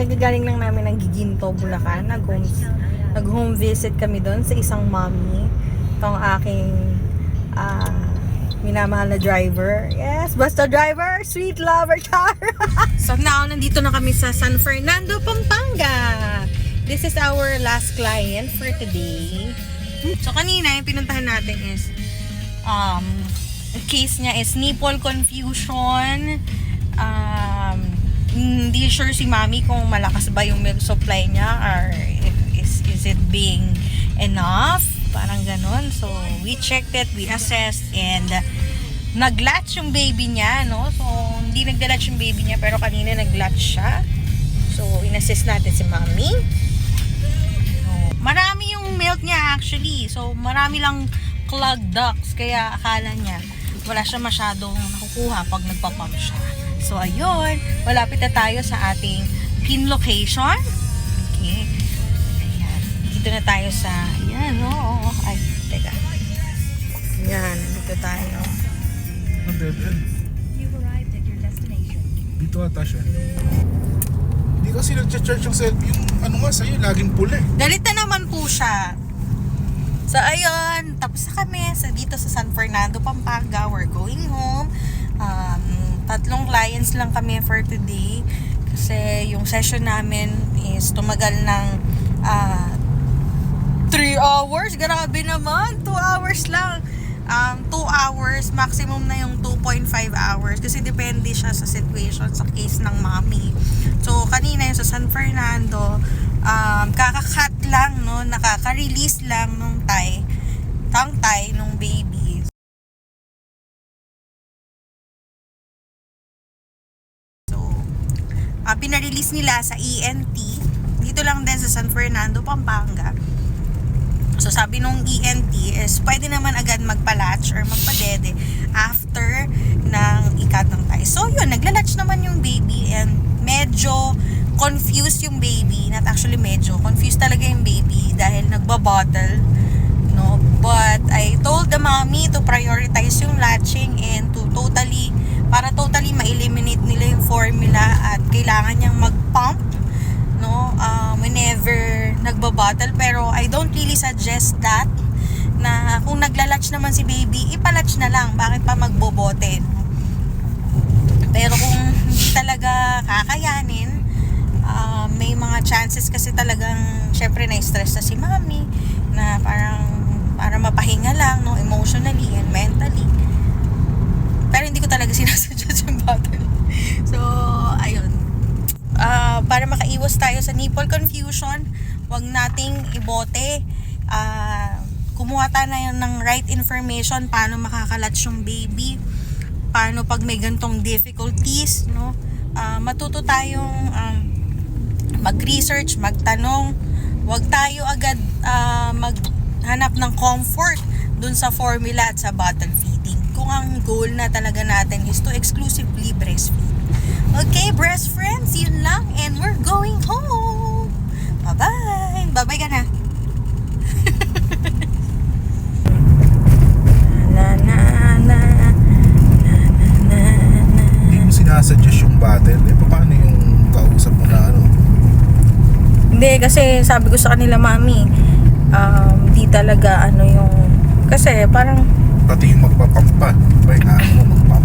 Kagagaling lang namin ng Giginto, Bulacan. Nag-home visit kami doon sa isang mommy. Itong aking minamahal na driver. Yes, basta driver, sweet lover, char. So now, nandito na kami sa San Fernando, Pampanga. This is our last client for today. So kanina, yung pinuntahan natin is case niya is nipple confusion. Hindi sure si mami kung malakas ba yung milk supply niya or is it being enough, parang ganon. So we checked it, we assessed, and nag-latch yung baby niya, no? So hindi nag-latch yung baby niya, pero kanina nag-latch siya. So in-assess natin si mami. So, marami yung milk niya actually, so marami lang clogged ducts, kaya akala niya wala siya masyadong nakukuha pag nagpapump siya. So, ayun. Malapit na tayo sa ating pin location. Okay. Ayan. Dito na tayo sa... Ayan, oo. Ay, teka. Ayan, dito tayo. Ang dead end. Dito ata siya. Hindi kasi nag-charge yung selfie. Yung ano nga sa'yo, laging pula eh. Galit na naman po siya. So, ayun. Tapos na kami dito sa San Fernando, Pampanga. We're going home. 3 clients lang kami for today kasi yung session namin is tumagal ng 3 hours. Grabe naman, 2 hours lang. 2 hours, maximum na yung 2.5 hours kasi depende siya sa situation, sa case ng mommy. So kanina yung sa San Fernando, kakakat lang, no, nakaka-release lang nung tongue tie nung baby. Pinarelease nila sa ENT dito lang din sa San Fernando, Pampanga. So sabi nung ENT is pwede naman agad magpa-latch or magpa-dede after ng ikat ng tie. So yun, nagla-latch naman yung baby and medyo confused yung baby. Not actually medyo, confused talaga yung baby dahil nagbabottle, no? But I told the mommy to prioritize yung latching and to para totally ma-eliminate nila yung formula at kailangan niyang mag-pump, no, whenever nagbabottle. Pero I don't really suggest that, na kung naglalatch naman si baby, ipalatch na lang, bakit pa magbobote, no? Pero kung hindi talaga kakayanin, may mga chances kasi talagang syempre na-stress na si mami na para mapahinga lang, no, emotionally and mentally. Pero hindi ko talaga sinasuggest yung bottle. So, ayun. Para makaiwas tayo sa nipple confusion, wag nating ibote. Kumuha tayo ng right information, paano makakalatch yung baby, paano pag may gantong difficulties, no? Matuto tayong mag-research, magtanong. Wag tayo agad maghanap ng comfort dun sa formula at sa bottle feeding. Kung ang goal na talaga natin is to exclusively breastfeed. Okay, breast friends, yun lang. And we're going home. Bye-bye. Bye-bye ka na. Hindi mo sinasuggest yung bottle. Eh, paano yung kausap mo na ano? Hindi, kasi sabi ko sa kanila, mami, di talaga ano yung... Kasi parang... Pati yung magpapump pa. Ba, mo magpump.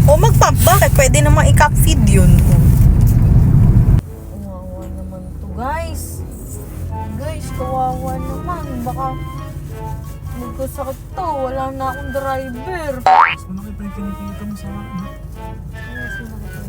O magpump, bakit? Pwede naman i-cup feed yun. Kawawa naman to, guys. Guys, kawawa naman. Baka magkasakit to. Wala na akong driver. Mas malaki pa yung kinikita mo sa akin. Yes, malaki.